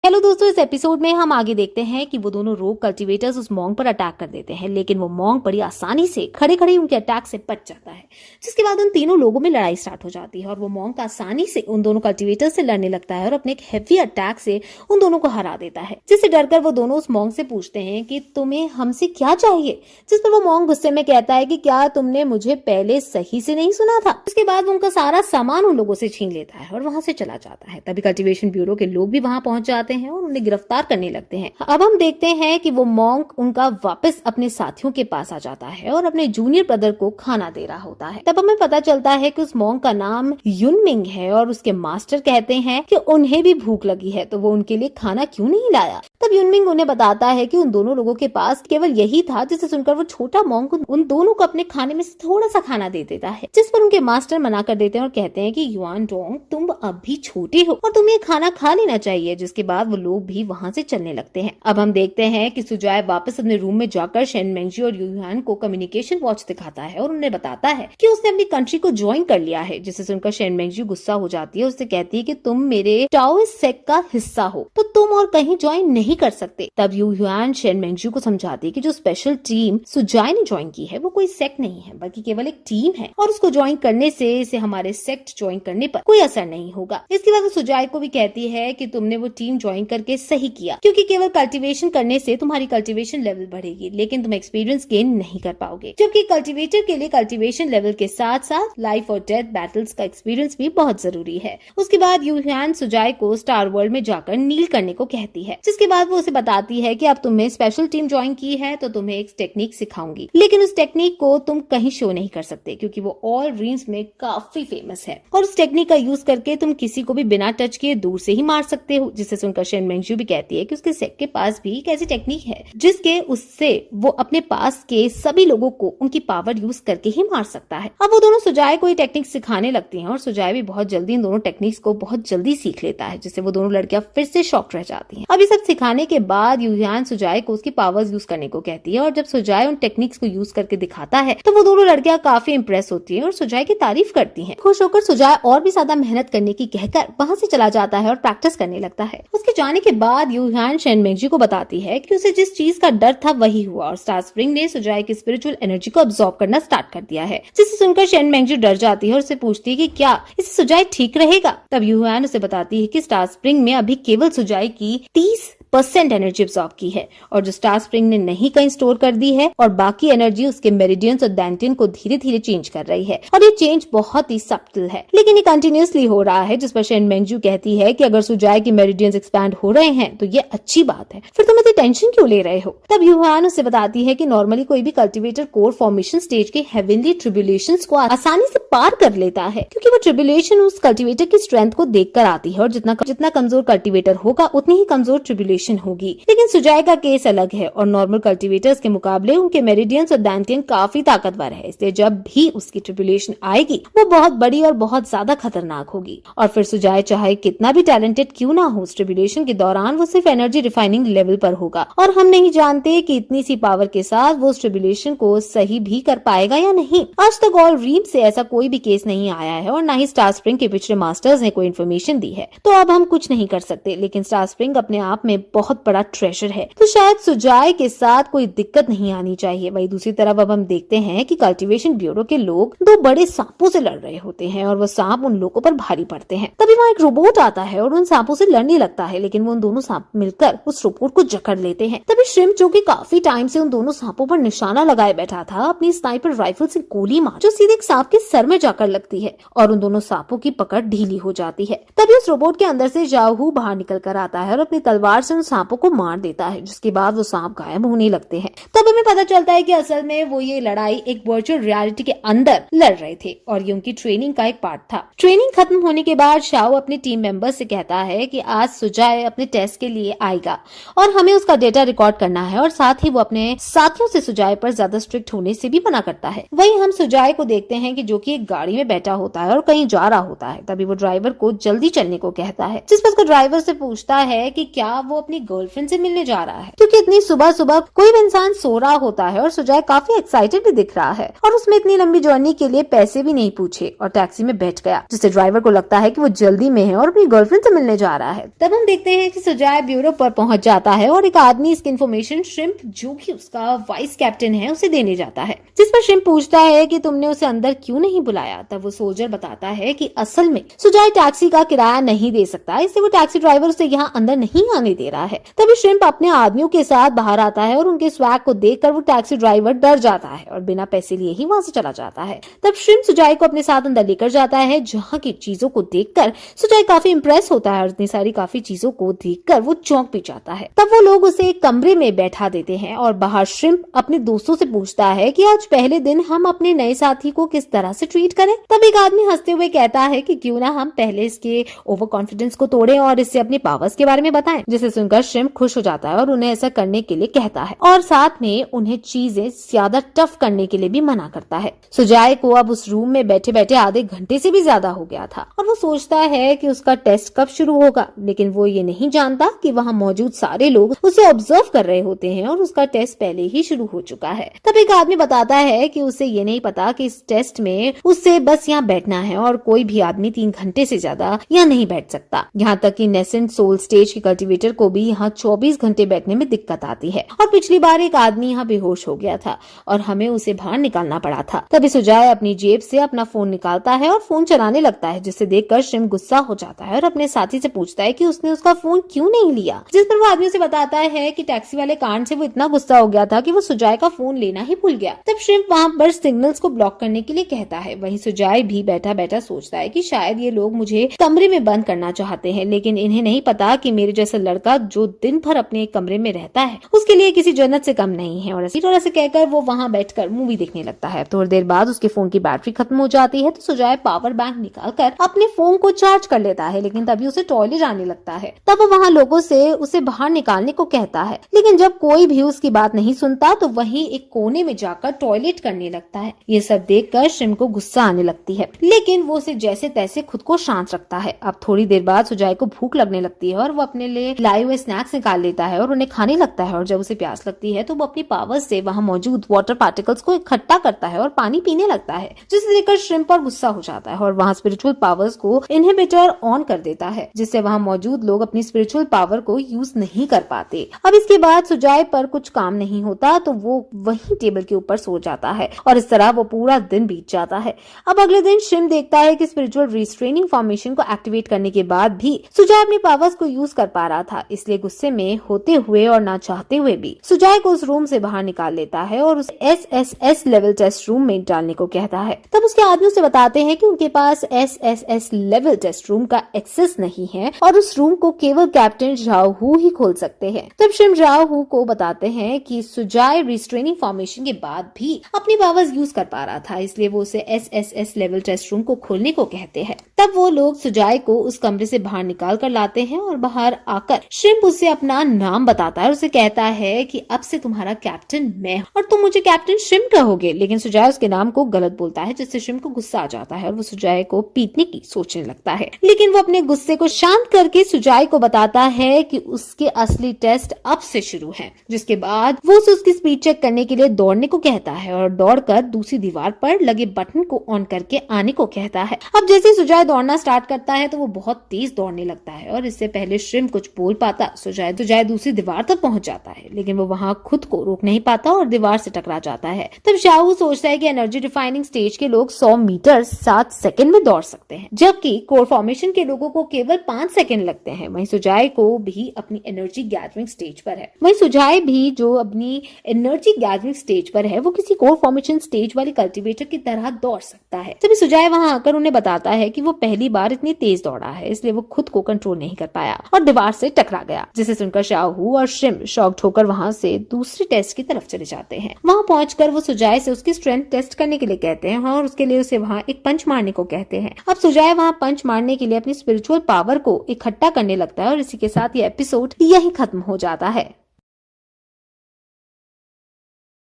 Hello दोस्तों, इस episode में हम आगे देखते हैं कि वो दोनों रोग कल्टीवेटर्स उस मॉन्ग पर अटैक कर देते हैं, लेकिन वो मॉन्ग बड़ी आसानी से खड़े खड़े उनके अटैक से बच जाता है, जिसके बाद उन तीनों लोगों में लड़ाई स्टार्ट हो जाती है और वो मॉन्ग आसानी से उन दोनों कल्टीवेटर्स से लड़ने लगता है और अपने एक हेवी अटैक से उन दोनों को हरा देता है। जिससे डरकर वो दोनों उस मॉन्ग से पूछते हैं कि तुम्हें हमसे क्या चाहिए, जिस पर वो मॉन्ग गुस्से में कहता है कि क्या तुमने मुझे पहले सही से नहीं सुना था। उसके बाद वो उनका सारा सामान उन लोगों से छीन लेता है और वहां से चला जाता है। तभी कल्टीवेशन ब्यूरो के लोग भी वहां पहुंच जाते हैं और उन्हें गिरफ्तार करने लगते हैं। अब हम देखते हैं कि वो मॉन्क उनका वापस अपने साथियों के पास आ जाता है और अपने जूनियर ब्रदर को खाना दे रहा होता है। तब हमें पता चलता है कि उस मॉन्क का नाम युनमिंग है और उसके मास्टर कहते हैं कि उन्हें भी भूख लगी है, तो वो उनके लिए खाना क्यों नहीं लाया। तब युनमिंग उन्हें बताता है कि उन दोनों लोगों के पास केवल यही था, जिसे सुनकर वो छोटा मॉन्क उन दोनों को अपने खाने में से थोड़ा सा खाना दे देता है, जिस पर उनके मास्टर मना कर देते हैं और कहते हैं कि युआन डोंग, तुम अब भी छोटे हो और तुम्हें खाना खा लेना चाहिए। जिसके बाद वो लोग भी वहां से चलने लगते हैं। अब हम देखते हैं कि सुजाय वापस अपने रूम में जाकर शेन मेंगजी और यूहान को कम्युनिकेशन वॉच दिखाता है और उन्हें बताता है कि उसने अपनी कंट्री को ज्वाइन कर लिया है। जिसे सुनकर शेन मेंगजी गुस्सा हो जाती है, उससे कहती है कि तुम मेरे टाओइस्ट सेक्ट का हिस्सा हो, तो तुम और कहीं ज्वाइन नहीं कर सकते। तब यूहान शेन मेंगजी को समझाती है कि जो स्पेशल टीम सुजाय ने ज्वाइन की है वो कोई सेक्ट नहीं है, बल्कि केवल एक टीम है और उसको ज्वाइन करने से इसे हमारे सेक्ट ज्वाइन करने पर कोई असर नहीं होगा। इसके बाद वो सुजाय को भी कहती है कि तुमने वो टीम ज्वाइन करके सही किया, क्योंकि केवल कल्टीवेशन करने से तुम्हारी कल्टीवेशन लेवल बढ़ेगी, लेकिन तुम एक्सपीरियंस गेन नहीं कर पाओगे। जबकि कल्टीवेटर के लिए कल्टीवेशन लेवल के साथ साथ लाइफ और डेथ बैटल्स का एक्सपीरियंस भी बहुत जरूरी है। उसके बाद यूहान सुजाय को स्टार वर्ल्ड में जाकर नील करने को कहती है, जिसके बाद वो उसे बताती है कि अब तुम्हें स्पेशल टीम ज्वाइन की है तो तुम्हें एक टेक्निक सिखाऊंगी, लेकिन उस टेक्निक को तुम कहीं शो नहीं कर सकते, क्योंकि वो ऑल ड्रीम्स में काफी फेमस है और उस टेक्निक का यूज करके तुम किसी को भी बिना टच किए दूर से ही मार सकते हो। जिससे सुनकर शेन मेंगजी भी कहती है कि उसके सेक्ट के पास भी एक ऐसी टेक्निक है जिसके उससे वो अपने पास के सभी लोगों को उनकी पावर यूज करके ही मार सकता है। अब वो दोनों सुजाय को ये टेक्निक सिखाने लगती हैं और सुजाय भी बहुत जल्दी इन दोनों टेक्निक्स को बहुत जल्दी सीख लेता है, जिससे वो दोनों लड़कियां फिर से शॉक रह जाती हैं। अब ये सब सिखाने के बाद यूहान सुजाय को उसकी पावर्स यूज करने को कहती है और जब सुजाय उन टेक्निक्स को यूज करके दिखाता है तो वो दोनों लड़कियां काफी इंप्रेस होती हैं और सुजाय की तारीफ करती हैं। खुश होकर सुजाय और भी ज्यादा मेहनत करने की कहकर वहां से चला जाता है और प्रैक्टिस करने लगता है। उसके जाने के बाद यूहान शेन मेंगजी को बताती है कि उसे जिस चीज का डर था वही हुआ और स्टार स्प्रिंग ने सुजाय की स्पिरिचुअल एनर्जी को अब्सॉर्ब करना स्टार्ट कर दिया है। जिसे सुनकर शेन मेंगजी डर जाती है और उससे पूछती है कि क्या इससे सुजाय ठीक रहेगा। तब यूहान उसे बताती है कि स्टार स्प्रिंग में अभी केवल सुजाय की 30% एनर्जी अब्सॉर्ब की है और जो स्टार स्प्रिंग ने नहीं कहीं स्टोर कर दी है, और बाकी एनर्जी उसके मेरिडियंस और दैंटियन को धीरे धीरे चेंज कर रही है और ये चेंज बहुत ही सब्टिल है, लेकिन ये कंटिन्यूअसली हो रहा है। जिस पर शेन मेंगजी कहती है कि अगर सुजाय की मेरिडियंस एक्सपैंड हो रहे हैं तो ये अच्छी बात है, फिर तुम इतनी टेंशन क्यों ले रहे हो। तब यूहान उसे बताती है कि नॉर्मली कोई भी कल्टीवेटर कोर फॉर्मेशन स्टेज के हेवनली ट्रिब्यूलेशंस को आसानी से पार कर लेता है, क्योंकि वो ट्रिब्यूलेशन उस कल्टीवेटर की स्ट्रेंथ को देखकर आती है और जितना कमजोर कल्टीवेटर होगा उतनी ही कमजोर ट्रिब्यूलेशन होगी। लेकिन सुजाय का केस अलग है और नॉर्मल कल्टीवेटर्स के मुकाबले उनके मेरिडियंस और दैंटियन काफी ताकतवर है, इसलिए जब भी उसकी ट्रिब्यूलेशन आएगी वो बहुत बड़ी और बहुत ज्यादा खतरनाक होगी। और फिर सुजाय चाहे कितना भी टैलेंटेड क्यों ना हो, उस ट्रिब्यूलेशन के दौरान वो सिर्फ एनर्जी रिफाइनिंग लेवल पर होगा और हम नहीं जानते कि इतनी सी पावर के साथ वो उस ट्रिब्यूलेशन को सही भी कर पाएगा या नहीं। आज तक ऑल ड्रीम से ऐसा कोई भी केस नहीं आया है और ना ही स्टार स्प्रिंग के पिछले मास्टर्स ने कोई इन्फॉर्मेशन दी है, तो अब हम कुछ नहीं कर सकते। लेकिन स्टार स्प्रिंग अपने आप में बहुत बड़ा ट्रेजर है, तो शायद सुजाय के साथ कोई दिक्कत नहीं आनी चाहिए। वही दूसरी तरफ अब हम देखते हैं कि कल्टीवेशन ब्यूरो के लोग दो बड़े सांपों से लड़ रहे होते हैं और वो सांप उन लोगों पर भारी पड़ते हैं। तभी वहाँ एक रोबोट आता है और उन सांपों से लड़ने लगता है, लेकिन वो उन दोनों सांप मिलकर उस रोबोट को जकड़ लेते हैं। तभी श्रिम्प, जो कि काफी टाइम से उन दोनों सांपों पर निशाना लगाए बैठा था, अपनी स्नाइपर राइफल से गोली मार जो सीधे एक सांप के सर में जाकर लगती है और उन दोनों सांपों की पकड़ ढीली हो जाती है। तभी उस रोबोट के अंदर से जाहू बाहर निकल कर आता है और अपनी तलवार से उन सांपों को मार देता है, जिसके बाद वो सांप गायब होने लगते हैं। तब हमें पता चलता है कि असल में वो ये लड़ाई एक वर्चुअल रियलिटी के अंदर लड़ रहे थे और ये उनकी ट्रेनिंग का एक पार्ट था। ट्रेनिंग खत्म होने के बाद शाओ अपने टीम मेंबर से कहता है कि आज सुजाय अपने टेस्ट के लिए आएगा और हमें उसका डेटा रिकॉर्ड करना है, और साथ ही वो अपने साथियों से सुजाय पर ज्यादा स्ट्रिक्ट होने से भी मना करता है। वहीं हम सुजाय को देखते हैं कि जो कि एक गाड़ी में बैठा होता है और कहीं जा रहा होता है। तभी वो ड्राइवर को जल्दी चलने को कहता है, जिस पर उसको ड्राइवर से पूछता है कि क्या वो अपनी गर्लफ्रेंड से मिलने जा रहा है, क्योंकि इतनी सुबह सुबह कोई भी इंसान सो रहा होता है और सुजाय काफी एक्साइटेड भी दिख रहा है और उसमें इतनी लंबी जर्नी के लिए पैसे भी नहीं पूछे और टैक्सी में बैठ गया, जिससे ड्राइवर को लगता है कि वो जल्दी में है और अपनी गर्लफ्रेंड से मिलने जा रहा है। तब हम देखते हैं कि सुजाय ब्यूरो पर पहुंच जाता है और एक आदमी इसकी इन्फॉर्मेशन श्रिम्प, जो कि उसका वाइस कैप्टन है, उसे देने जाता है, जिस पर श्रिम्प पूछता है कि तुमने उसे अंदर क्यों नहीं बुलाया। तब वो सोल्जर बताता है कि असल में सुजाय टैक्सी का किराया नहीं दे सकता, इसलिए वो टैक्सी ड्राइवर उसे यहाँ अंदर नहीं आने दे रहा है। तभी श्रिम्प अपने आदमियों के साथ बाहर आता है और उनके स्वैग को देखकर वो टैक्सी ड्राइवर डर जाता है और बिना पैसे लिए ही वहां से चला जाता है। तब श्रिम्प सुजाय को अपने साथ अंदर लेकर जाता है, जहाँ की चीजों को देखकर सुजाय काफी इंप्रेस होता है और इतनी सारी काफी चीजों को देखकर वो चौंक भी जाता है। तब वो लोग उसे एक कमरे में बैठा देते हैं और बाहर श्रिम्प अपने दोस्तों से पूछता है कि आज पहले दिन हम अपने नए साथी को किस तरह से ट्रीट करें। तब एक आदमी हंसते हुए कहता है कि क्यों ना हम पहले इसके ओवर कॉन्फिडेंस को तोड़ें और इससे अपने पावर्स के बारे में बताएं। जिसे सुनकर श्रिम्प खुश हो जाता है और उन्हें ऐसा करने के लिए कहता है और साथ में उन्हें चीजें ज्यादा टफ करने के लिए भी मना करता है। सुजाय को अब उस रूम में बैठे बैठे आधे घंटे से भी ज्यादा हो गया था और वो सोचता है कि उसका टेस्ट कब शुरू होगा, लेकिन वो ये नहीं जानता कि वहाँ मौजूद सारे लोग उसे ऑब्जर्व कर रहे होते हैं और उसका टेस्ट पहले ही शुरू हो चुका है। तब एक आदमी बताता है कि उसे ये नहीं पता कि इस टेस्ट में उससे बस यहाँ बैठना है और कोई भी आदमी 3 घंटे से ज्यादा यहाँ नहीं बैठ सकता। यहाँ तक कि नेसेंट सोल स्टेज के कल्टीवेटर को भी यहाँ 24 घंटे बैठने में दिक्कत आती है और पिछली बार एक आदमी यहाँ बेहोश हो गया था और हमें उसे बाहर निकालना पड़ा था। तभी सुजाय अपनी जेब से अपना फोन निकालता है और फोन चलाने लगता है, जिसे देखकर श्रिम्प गुस्सा हो जाता है और अपने साथी से पूछता है कि उसने उसका फोन क्यों नहीं लिया। जिस पर वो आदमी से बताता है कि टैक्सी वाले कांड से वो इतना गुस्सा हो गया था कि वो सुजाय का फोन लेना ही भूल गया। तब श्रिम्प वहाँ पर सिग्नल्स को ब्लॉक करने के लिए कहता है। वहीं सुजाय भी बैठा बैठा सोचता है कि शायद ये लोग मुझे कमरे में बंद करना चाहते हैं, लेकिन इन्हें नहीं पता कि मेरे जैसा लड़का जो दिन भर अपने कमरे में रहता है उसके लिए किसी जन्नत से कम नहीं है। और इसी तरह से कहकर वो वहाँ बैठकर मूवी देखने लगता है। थोड़ी देर बाद उसके फोन की बैटरी खत्म हो जाती है तो सुजाय पावर बैंक निकालकर अपने फोन को चार्ज कर लेता है, लेकिन तभी उसे टॉयलेट आने लगता है। तब वो वहाँ लोगों से उसे बाहर निकालने को कहता है, लेकिन जब कोई भी उसकी बात नहीं सुनता तो वहीं एक कोने में जाकर टॉयलेट करने लगता है। ये सब देखकर श्रिम्प को गुस्सा आने लगती है, लेकिन वो उसे जैसे तैसे खुद को शांत रखता है। अब थोड़ी देर बाद सुजाय को भूख लगने लगती है और वो अपने लिए लाए हुए स्नैक्स निकाल लेता है और उन्हें खाने लगता है। और जब उसे प्यास लगती है तो वो अपनी पावर्स से वहाँ मौजूद वाटर पार्टिकल्स को इकट्ठा करता है और पानी पीने लगता है, जिसे देखकर श्रिम्प पर गुस्सा हो जाता है और वहाँ स्पिरिचुअल पावर्स को इनहिबिटर ऑन कर देता है, जिससे वहाँ मौजूद लोग अपनी स्पिरिचुअल पावर को यूज नहीं कर पाते। अब इसके बाद सुजाय पर कुछ काम नहीं होता तो वो वहीं टेबल के ऊपर सो जाता है और इस तरह वो पूरा दिन बीत जाता है। अब अगले दिन श्रिम्प देखता है कि स्पिरिचुअल रिस्ट्रेनिंग फॉर्मेशन को एक्टिवेट करने के बाद भी सुजाय अपनी पावर्स को यूज कर पा रहा था, इसलिए गुस्से में होते हुए और ना चाहते हुए भी सुजाय को उस रूम से बाहर निकाल लेता है और उस SSS लेवल टेस्ट रूम में डालने को कहता है। तब उसके आदमी उसे बताते हैं कि उनके पास SSS लेवल टेस्ट रूम का एक्सेस नहीं है और उस रूम को केवल कैप्टन झाओ हू ही खोल सकते हैं। तब श्रिम्प झाओ हू को बताते हैं कि सुजाय रिस्ट्रेनिंग फॉर्मेशन के बाद भी अपनी पावर्स यूज कर पा रहा था, इसलिए वो उसे SSS लेवल टेस्ट रूम को खोलने को कहते हैं। तब वो लोग सुजाय को उस कमरे से बाहर निकाल कर लाते हैं और बाहर आकर श्रिम्प उसे अपना नाम बताता है और उसे कहता है कि अब से तुम्हारा कैप्टन मैं और तुम मुझे कैप्टन श्रिम्प कहोगे। लेकिन सुजाय उसके नाम को गलत बोलता है, जिससे श्रिम्प को गुस्सा आ जाता है और वो सुजाय को पीटने की सोचने लगता है। लेकिन वो अपने गुस्से को शांत करके सुजाय को बताता है कि उसके असली टेस्ट अब से शुरू है, जिसके बाद वो उसे उसकी स्पीड चेक करने के लिए दौड़ने को कहता है और दौड़कर दूसरी दीवार पर लगे बटन को ऑन करके आने को कहता है। अब जैसे सुजाय दौड़ना स्टार्ट करता है तो वो बहुत तेज दौड़ने लगता है और इससे पहले श्रिम्प कुछ बोल पाता सुजाय दूसरी दीवार तक पहुंच जाता है, लेकिन वो वहाँ खुद को रोक नहीं पाता और दीवार से टकरा जाता है। तब शाहू सोचता है कि एनर्जी डिफाइनिंग स्टेज के लोग 100 मीटर 7 सेकंड में दौड़ सकते हैं, जबकि कोर फॉर्मेशन के लोगों को केवल 5 सेकंड लगते हैं। वहीं सुजाय को भी अपनी एनर्जी गैदरिंग स्टेज पर है। वहीं सुजाय भी जो अपनी एनर्जी गैदरिंग स्टेज पर है वो किसी कोर फॉर्मेशन स्टेज वाले कल्टीवेटर की तरह दौड़ सकता है। तभी सुजाय वहां आकर उन्हें बताता है कि वो पहली बार इतनी तेज दौड़ा है, इसलिए वो खुद को कंट्रोल नहीं कर पाया और दीवार से टकरा गया, जिसे सुनकर शाहू और श्रिम्प शॉक्ड होकर वहां से दूसरे टेस्ट की तरफ चले जाते हैं। वहां पहुंचकर वो सुजाय से उसकी स्ट्रेंथ टेस्ट करने के लिए कहते हैं और उसके लिए उसे वहां एक पंच मारने को कहते हैं। अब सुजाय वहां पंच मारने के लिए अपनी स्पिरिचुअल पावर को इकट्ठा करने लगता है और इसी के साथ ये एपिसोड यही खत्म हो जाता है।